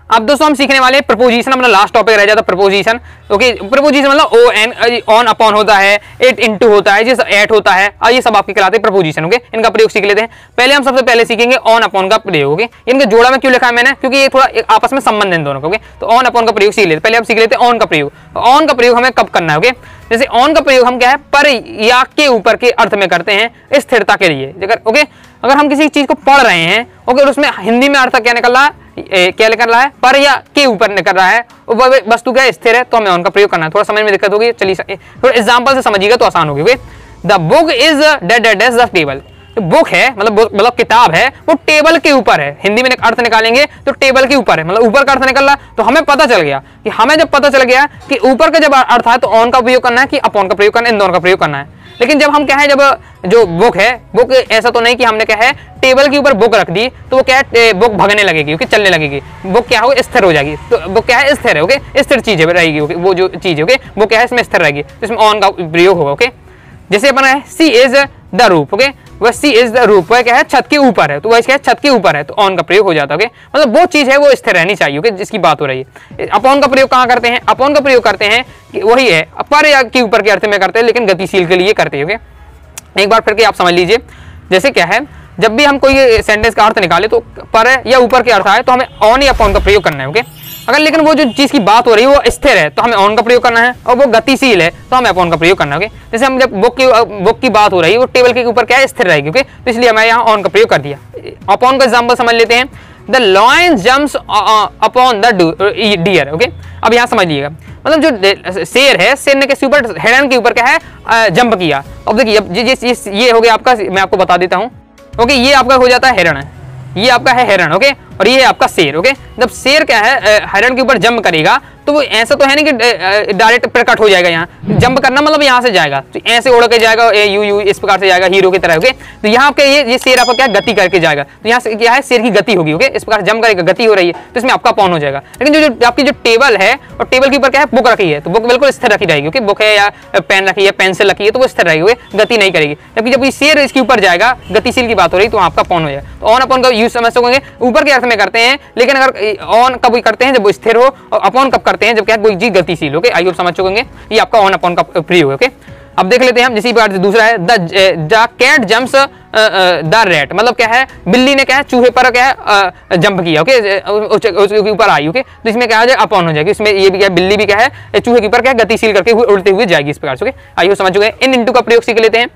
अब दोस्तों हम सीखने वाले प्रपोजिशन, अपना लास्ट टॉपिक रह जाता है प्रपोजिशन। ओके, प्रपोजिशन मतलब ओ एन ऑन अपॉन होता है, इट इनटू होता है, जिस एट होता है, और ये सब आपके कहलाते हैं प्रपोजिशन। ओके, इनका प्रयोग सीख लेते हैं। पहले हम सबसे पहले सीखेंगे ऑन अपॉन का प्रयोग। ओके, इनके जोड़ा में क्यों लिखा है मैंने? क्योंकि ये थोड़ा आपस में संबंध है इन दोनों का। ओके, तो ऑन अपॉन का प्रयोग सीख लेते हैं। पहले हम सीख लेते हैं ऑन का प्रयोग। ऑन का प्रयोग हमें कब करना है? ओके, जैसे ऑन का प्रयोग हम क्या है पर या के ऊपर के अर्थ में करते हैं, स्थिरता के लिए। ओके, अगर हम किसी चीज को पढ़ रहे हैं, ओके, और उसमें हिंदी में अर्थ क्या निकल रहा है? क्या कर रहा है, पर या के ऊपर कर रहा है, वह वस्तु क्या स्थिर है, तो हमें ऑन का प्रयोग करना है। थोड़ा समझ में दिक्कत होगी, चलिए थोड़ा एग्जांपल से समझिएगा तो आसान होगी। The book is the table, book है मतलब किताब है, वो टेबल के ऊपर है। हिंदी में अर्थ निकालेंगे तो टेबल के ऊपर है, मतलब ऊपर का अर्थ निकल रहा। तो हमें पता चल गया कि हमें जब पता चल गया कि ऊपर का जब अर्थ है तो ऑन का प्रयोग करना है कि अपॉन का प्रयोग करना है, इन दोनों का प्रयोग करना है। लेकिन जब हम क्या है, जब जो बुक है, बुक ऐसा तो नहीं कि हमने क्या है टेबल के ऊपर बुक रख दी तो वो क्या है बुक भगने लगेगी, ओके, चलने लगेगी, बुक क्या हो स्थिर हो जाएगी। तो बुक क्या है स्थिर है, ओके, स्थिर चीज रहेगी, ओके, वो जो चीज है, ओके, वो क्या है इसमें स्थिर रहेगी, तो इसमें ऑन का प्रयोग होगा। ओके, जैसे अपन है सी इज द रूफ, ओके, वह सी इज द रूफ, वह क्या है छत के ऊपर है, तो वह क्या है छत के ऊपर है, तो ऑन का प्रयोग हो जाता है। ओके, मतलब वो चीज है वो स्थिर रहनी चाहिए, ओके, जिसकी बात हो रही है। अपॉन का प्रयोग कहाँ करते हैं, अपॉन का प्रयोग करते हैं कि वही है पर या के ऊपर के अर्थ में करते हैं, लेकिन गतिशील के लिए करते हैं। ओके, एक बार फिर के आप समझ लीजिए, जैसे क्या है जब भी हम कोई सेंटेंस का अर्थ निकाले तो पर या ऊपर के अर्थ आए तो हमें ऑन या अपॉन का प्रयोग करना है। ओके, अगर लेकिन वो जो चीज की बात हो रही है वो स्थिर है तो हमें ऑन का प्रयोग करना है, और वो गतिशील है तो हमें अपॉन का प्रयोग करना है। ओके, जैसे हम जब बुक की बात हो रही है वो टेबल के ऊपर क्या है स्थिर रहेगी, ओके, तो इसलिए हमें यहाँ ऑन का प्रयोग कर दिया। अपॉन का एग्जाम्पल समझ लेते हैं, the lion jumps upon the deer. Okay, अब यहाँ समझ लीजिएगा, मतलब जो शेर है, शेर ने किसके ऊपर, हिरण के ऊपर क्या है जंप किया। अब देखिए अब ये हो गया आपका, मैं आपको बता देता हूँ। ओके, ये आपका हो जाता है हिरण, ये आपका है हिरण, ओके, और ये है आपका शेर। ओके, जब शेर क्या है हिरण के ऊपर जंप करेगा तो वो ऐसा तो है नहीं कि डायरेक्ट प्रकट हो जाएगा, यहाँ जंप करना मतलब यहाँ से जाएगा, तो ऐसे उड़ के जाएगा, यू इस प्रकार से जाएगा हीरो की तरह। ओके, तो यहाँ आपका ये शेर आपका क्या गति करके जाएगा, तो यहाँ से क्या है शेर की गति होगी। ओके, इस प्रकार जंप करेगा, गति हो रही है, तो इसमें आपका अपॉन हो जाएगा। लेकिन जो आपकी जो टेबल है और टेबल के ऊपर क्या है बुक रखी है, तो बुक बिल्कुल स्थिर रखी रहेगी। ओके, बुक है या पेन रखी है, पेंसिल रखी है, तो वो स्थिर रहेगी, गति नहीं करेगी। जबकि जब शेर इसके ऊपर जाएगा, गतिशील की बात हो रही है, तो आपका अपॉन हो जाएगा। तो ऑन अपॉन का यूज समझ सकोगे, ऊपर के अर्थ में करते हैं, लेकिन अगर ऑन कब करते हैं जब वो स्थिर हो, और अपॉन कब करते हैं जब क्या कोई चीज गतिशील। ओके, आई होप समझ चुकेंगे, ये आपका ऑन अपॉन का प्रयोग है। ओके, अब देख लेते हैं हम इसी बात से दूसरा है, the cat jumps the rat, मतलब क्या है बिल्ली ने क्या है चूहे पर क्या है जंप किया। ओके, उसके ऊपर आई। ओके, तो इसमें क्या हो जाएगा अपॉन हो जाएगी, इसमें ये भी क्या है बिल्ली भी क्या है चूहे के ऊपर क्या गतिशील करके उड़ते हुए जाएगी, इस प्रकार से। ओके, आई होप समझ चुके। इन इंटू का प्रयोग सीख लेते हैं।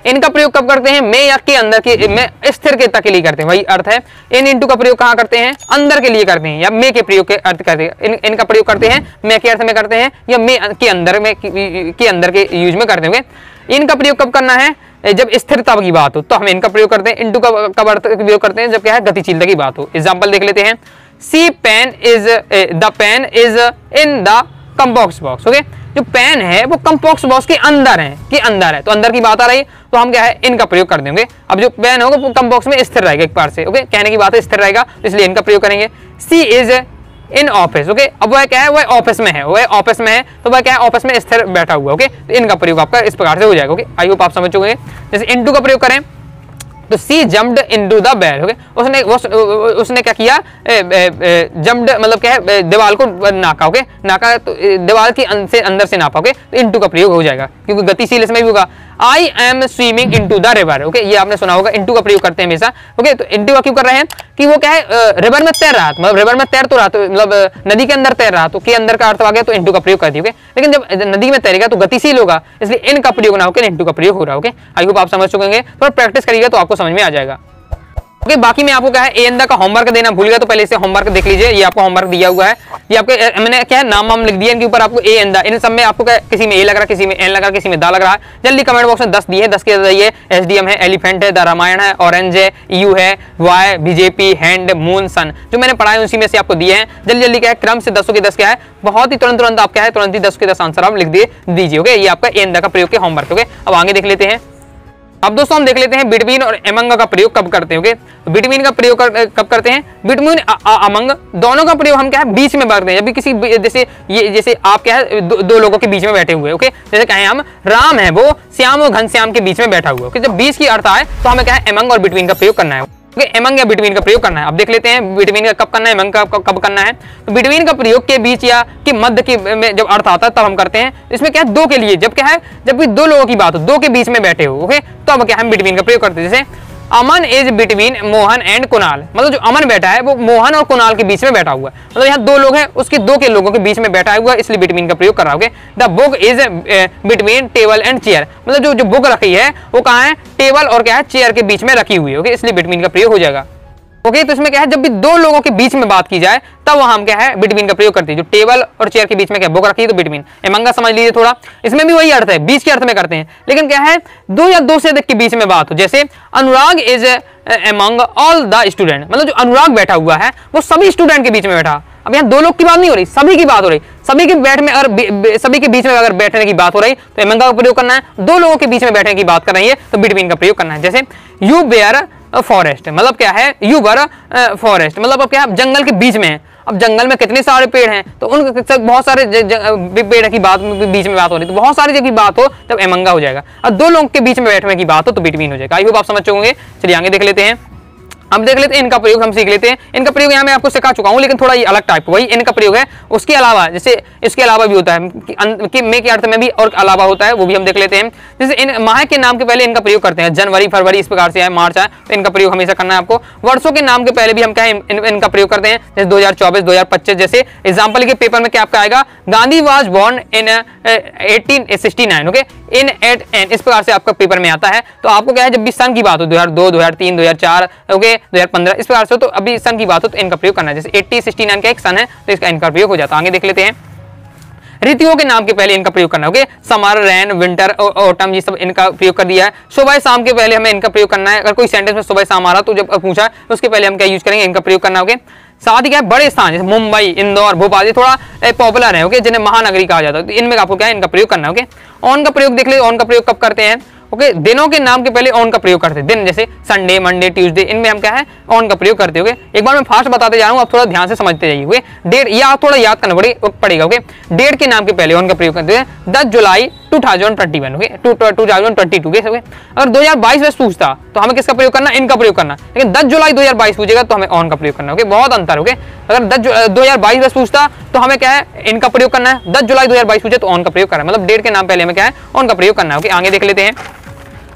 इनका प्रयोग कब करते हैं, में या के अंदर के में स्थिरता के लिए करते हैं, वही अर्थ है। इन इंटू का प्रयोग कहाँ करते हैं, अंदर के लिए करते हैं, या में के प्रयोग के अर्थ करते हैं। इनका प्रयोग करते हैं में के अर्थ में करते हैं, या में के अंदर में के अंदर के यूज में करते हैं। इनका प्रयोग कब करना है, जब स्थिरता की बात हो तो हम इनका प्रयोग करते हैं। इंटू का कब अर्थ प्रयोग करते हैं, जब क्या है गतिशीलता की बात हो। एग्जाम्पल देख लेते हैं, see pen is the pen is in the compost box. Okay, जो पेन है वो कंपोस्ट बॉक्स के अंदर है, तो अंदर की बात आ रही है, तो हम क्या है इनका प्रयोग कर देंगे। अब जो पेन होगा वो कंपोस्ट में स्थिर रहेगा एक बार से। ओके, कहने की बात है स्थिर रहेगा, तो इसलिए इनका प्रयोग करेंगे। सी इज इन ऑफिस। ओके, अब वह क्या है वह ऑफिस में है, तो वह क्या है ऑफिस में स्थिर बैठा हुआ। ओके, तो इनका प्रयोग आपका इस प्रकार से हो जाएगा। ओके, आई होप आप समझ चुके हैं। जैसे इनटू का प्रयोग करें तो she jumped into the bed. Okay, उसने क्या किया, जम्प्ड मतलब क्या है दीवार को नाका। ओके, नाका तो दीवार के अंदर से नापा। ओके, तो इनटू का प्रयोग हो जाएगा, क्योंकि गतिशील इसमें भी होगा। I am swimming into the river. Okay, ये आपने सुना होगा, इनटू का प्रयोग करते हैं हमेशा। ओके, तो इनटू का क्यों कर रहे हैं कि वो क्या है रिवर में तैर रहा, मतलब रिवर में तैर तो रहा, तो मतलब नदी के अंदर तैर रहा, तो के अंदर का अर्थ आ गया, तो इनटू का प्रयोग कर दिया। ओके, लेकिन जब नदी में तैरेगा तो गतिशील होगा, इसलिए इनका प्रयोग ना होकर इनटू का प्रयोग हो रहा है। ओके, आई होप आप समझ चुकेंगे, थोड़ा प्रैक्टिस करिएगा तो आपको समझ में आ जाएगा। ओके, बाकी मैं आपको क्या है ए का होमवर्क देना भूल गया, तो पहले से होमवर्क देख लीजिए। ये आपको होमवर्क दिया हुआ है, ये आपके मैंने क्या है नाम लिख दिया, इनके ऊपर आपको ए एंदा, इन सब में आपको क्या किसी में ए लग रहा है, किसी में एन लग रहा है, किसी में दा लग रहा है। जल्दी कमेंट बॉक्स में 10 दिए हैं, 10 के बताइए। एसडीएम है, एलिफेंट है, द रामायण है, ऑरेंज है, यू है, वाई, बीजेपी, हैंड, मून, सन, जो मैंने पढ़ा है उसी में से आपको दिए हैं। जल्दी क्या है क्रम से 10 के 10 क्या है, बहुत ही तुरंत आप क्या है तुरंत ही 10 के 10 आंसर आप लिख दीजिए। ओके, ये आपका ए एंदा का प्रयोग के होमवर्क। ओके, अब आगे देख लेते हैं। अब दोस्तों हम देख लेते हैं बिटवीन और अमंग का प्रयोग कब करते हैं। ओके, बिटवीन का प्रयोग कब करते हैं, बिटवीन अमंग दोनों का प्रयोग हम क्या है बीच में करते हैं। जब भी किसी जैसे आप क्या है दो लोगों के बीच में बैठे हुए। ओके, जैसे कहें हम राम है वो श्याम और घनश्याम के बीच में बैठा हुआ। ओके, जब बीच की अर्थ आए तो हमें क्या है अमंग और बिटवीन का प्रयोग करना है। अमंग या बिटवीन का प्रयोग करना है। अब देख लेते हैं बिटवीन का कब करना है, अमंग का कब करना है। तो बिटवीन का प्रयोग के बीच या के मध्य के में जब अर्थ आता है तब हम करते हैं। इसमें क्या है दो के लिए, जब क्या है जब भी दो लोगों की बात हो, दो के बीच में बैठे हो। ओके, तो अब क्या हम बिटवीन का प्रयोग करते हैं। जैसे Aman is between Mohan and Kunal, मतलब जो अमन बैठा है वो मोहन और कुणाल के बीच में बैठा हुआ है, मतलब यहाँ दो लोग हैं उसके दो के लोगों के बीच में बैठा हुआ है, इसलिए बिटवीन का प्रयोग कर रहा है। The book is between table and chair, मतलब जो बुक रखी है वो कहाँ है टेबल और क्या है चेयर के बीच में रखी हुई है। ओके, इसलिए बिटवीन का प्रयोग हो जाएगा। ओके तो इसमें क्या है, जब भी दो लोगों के बीच में बात की जाए तब वहां हम क्या है बिटवीन का प्रयोग करते हैं। जो टेबल और चेयर के बीच में क्या बुक रखी है तो बिटवीन, एमंगा समझ लीजिए थोड़ा, इसमें भी वही अर्थ है, बीच के अर्थ में करते हैं। लेकिन क्या है, दो या दो से अधिक के बीच में बात हो, जैसे Anurag is among all the student, मतलब जो अनुराग बैठा हुआ है वो सभी स्टूडेंट के बीच में बैठा। अब यहाँ दो लोग की बात नहीं हो रही, सभी की बात हो रही, सभी के बैठ में अगर सभी के बीच में अगर बैठने की बात हो रही तो एमंगा का प्रयोग करना है। दो लोगों के बीच में बैठने की बात कर रही है तो बिटवीन का प्रयोग करना है। जैसे यू बेयर फॉरेस्ट, मतलब क्या है, यू बर फॉरेस्ट, मतलब अब क्या है, जंगल के बीच में है। अब जंगल में कितने सारे पेड़ हैं तो उन बहुत सारे पेड़ की बात बीच में बात हो रही, तो बहुत सारी जगह की बात हो तब एमंगा हो जाएगा। और दो लोगों के बीच में बैठने की बात हो तो बिटवीन हो जाएगा। आई होप आप समझ चुके होंगे। चलिए आगे देख लेते हैं। अब देख लेते हैं इनका प्रयोग, हम सीख लेते हैं। इनका प्रयोग यहाँ मैं आपको सिखा चुका हूँ, लेकिन थोड़ा ये अलग टाइप, वही इनका प्रयोग है। उसके अलावा जैसे इसके अलावा भी होता है कि मे के अर्थ में भी और अलावा होता है, वो भी हम देख लेते हैं। जैसे इन माह के नाम के पहले इनका प्रयोग करते हैं, जनवरी फरवरी इस प्रकार से है, मार्च है, तो इनका प्रयोग हमेशा करना है आपको। वर्षों के नाम के पहले भी हम क्या है इनका प्रयोग करते हैं, जैसे 2024 2025। जैसे एग्जाम्पल के पेपर में क्या आपका आएगा, Gandhi was born in 1869, okay, in at an, इस प्रकार से आपका पेपर में आता है। तो आपको क्या है, जब भी सन की बात हो 2002 2003 2004 ओके 2015 इस प्रकार से, तो अभी सन की बात हो तो इनका प्रयोग करना है। जैसे 8069 का एक सन है तो इसका इनका प्रयोग हो जाता है। आगे देख लेते हैं। ऋतुओं के नाम के पहले इनका प्रयोग करना है, okay, summer rain winter autumn ये सब इनका प्रयोग कर दिया है। सुबह शाम के पहले हमें इनका प्रयोग करना है। अगर कोई सेंटेंस में सुबह शाम आ रहा तो जब पूछा तो उसके पहले हम क्या यूज करेंगे, इनका प्रयोग करना, ओके। साथ ही क्या है, बड़े स्थान जैसे मुंबई इंदौर भोपाल ये थोड़ा पॉपुलर है, ओके, जिन्हें महानगरी कहा जाता है, तो इनमें आपको क्या है इनका प्रयोग करना है, ओके। ऑन का प्रयोग देख ले, ऑन का प्रयोग कब करते हैं, ओके, दिनों के नाम के पहले ऑन का प्रयोग करते हैं। दिन जैसे संडे मंडे ट्यूसडे, इनमें हम क्या है ऑन का प्रयोग करते हैं, ओके। एक बार मैं फास्ट बताते जा रहा हूँ, आप थोड़ा ध्यान से समझते जाइए, ओके। डेट या थोड़ा याद करना पड़ेगा, ओके। डेट के नाम के पहले ऑन का प्रयोग करते हैं, 10 जुलाई 2021, ओके, 2022 के, ओके। अगर 2022 में पूछता तो हमें किसका प्रयोग करना, इनका प्रयोग करना। लेकिन 10 जुलाई 2022 पूछेगा तो हमें ऑन का प्रयोग करना, ओके, बहुत अंतर, ओके। अगर 2022 में पूछता तो हमें क्या है इनका प्रयोग करना है, 10 जुलाई 2022 पूछे तो ऑन का प्रयोग करना है, मतलब डेट के नाम पहले हमें क्या है ऑन का प्रयोग करना है, ओके। आगे देख लेते हैं।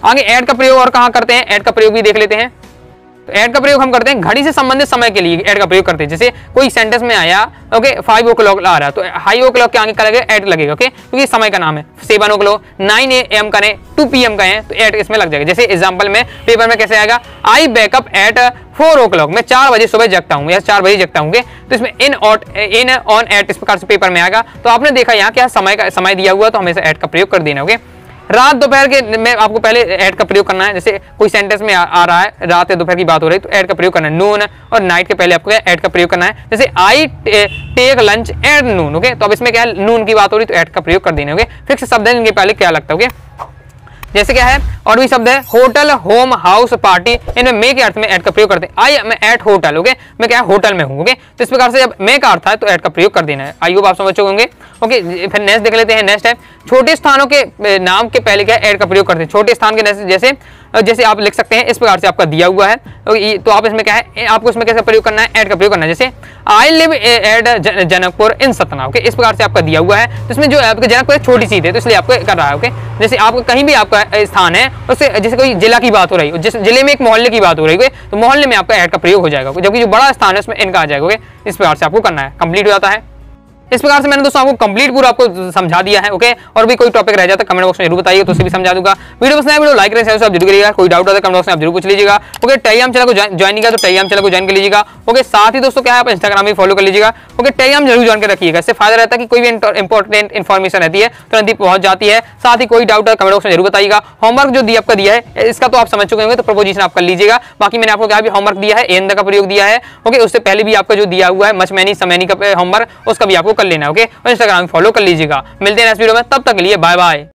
आगे ऐड का प्रयोग और कहाँ करते हैं, ऐड का प्रयोग भी देख लेते हैं। तो ऐड का प्रयोग हम करते हैं घड़ी से संबंधित समय के लिए ऐड का प्रयोग करते हैं। जैसे कोई सेंटेंस में आया, ओके, 5 o'clock आ रहा है तो 5 o'clock के आगे क्या लगेगा, ऐड लगेगा, ओके, क्योंकि समय का नाम है। 7 o'clock 9 AM करें 2 PM कहें तो ऐड इसमें लग जाएगा। जैसे एग्जाम्पल में पेपर में कैसे आएगा, आई बैकअप एट 4 o'clock, मैं 4 बजे सुबह जगता हूँ या 4 बजे जगता हूँ, तो इसमें इन ऑन एट इस प्रकार से पेपर में आएगा। तो आपने देखा यहाँ क्या समय दिया हुआ तो हमेशा ऐड का प्रयोग कर देना, ओके। रात दोपहर के में आपको पहले ऐड का प्रयोग करना है। जैसे कोई सेंटेंस में आ रहा है रात या दोपहर की बात हो रही है तो ऐड का प्रयोग करना है। नून और नाइट के पहले आपको ऐड का प्रयोग करना है। जैसे I take lunch at noon, okay, तो अब इसमें क्या है नून की बात हो रही तो ऐड का प्रयोग कर देना, ओके। फिक्स शब्द है इनके पहले क्या लगता है, ओके। जैसे क्या है और भी शब्द है होटल होम हाउस पार्टी, इनमें मे के अर्थ में ऐड का प्रयोग करते हैं। आई मैं एट होटल, ओके, मैं क्या है होटल में हूँ, ओके। तो इस प्रकार से जब मे का अर्थ है तो ऐड का प्रयोग कर देना है। आई होप आप समझ चुके होंगे, ओके। फिर नेक्स्ट देख लेते हैं। नेक्स्ट है छोटे स्थानों के नाम के पहले क्या ऐड का प्रयोग करते हैं। छोटे स्थान के जैसे जैसे आप लिख सकते हैं इस प्रकार से आपका दिया हुआ है, तो आप इसमें क्या है आपको इसमें कैसे प्रयोग करना है, ऐड का प्रयोग करना है। जैसे I live at Janakpur in Satna, okay, इस प्रकार से आपका दिया हुआ है। तो इसमें जो आपका जनकपुर छोटी सी है तो इसलिए आपको कर रहा है, ओके। जैसे आपको कहीं भी आपका स्थान है उससे जैसे कोई जिला की बात हो रही है, जिस जिले में एक मोहल्ले की बात हो रही है तो मोहल्ले में आपका ऐड का प्रयोग हो जाएगा, जबकि जो बड़ा स्थान है उसमें इनका आ जाएगा, ओके। इस प्रकार से आपको करना है, कंप्लीट हो जाता है। इस प्रकार से मैंने दोस्तों आपको कंप्लीट पूरा आपको समझा दिया है, ओके। और भी कोई टॉपिक रह जाता है कमेंट बॉक्स में जरूर बताइए तो उसे भी समझा दूंगा। वीडियो पसंद आए वीडियो लाइक करें, शेयर आप जरूर करिएगा। कोई डाउट होता है कमेंट बॉक्स में आप जरूर पूछ लीजिएगा, ओके। टेलीग्राम चैनल को ज्वाइन किया तो टेलीग्राम चैनल को ज्वाइन कर लीजिएगा, ओके। साथ ही दोस्तों क्या है आप इंस्टाग्राम भी फॉलो कर लीजिएगा, ओके। टेलीग्राम जरूर ज्वाइन कर रखिएगा, इससे फायदा रहता है कि कोई भी इंपॉर्टेंट इन्फॉर्मेशन रहती है तुरंत ही पहुंच जाती है। साथ ही कोई डाउट है कमेंट बॉक्स में जरूर बताइएगा। होमवर्क जो आपका दिया है इसका तो आप समझ चुके होंगे तो प्रपोजिशन आप कर लीजिएगा। बाकी मैंने आपको क्या भी होमवर्क दिया है एंड का प्रयोग दिया है, ओके। उससे पहले भी आपका जो दिया हुआ है मच मैनी समैनी का होमवर्क उसका भी आपको कर लेना है, ओके। इंस्टाग्राम फॉलो कर लीजिएगा। मिलते हैं नेक्स्ट वीडियो में, तब तक के लिए बाय बाय।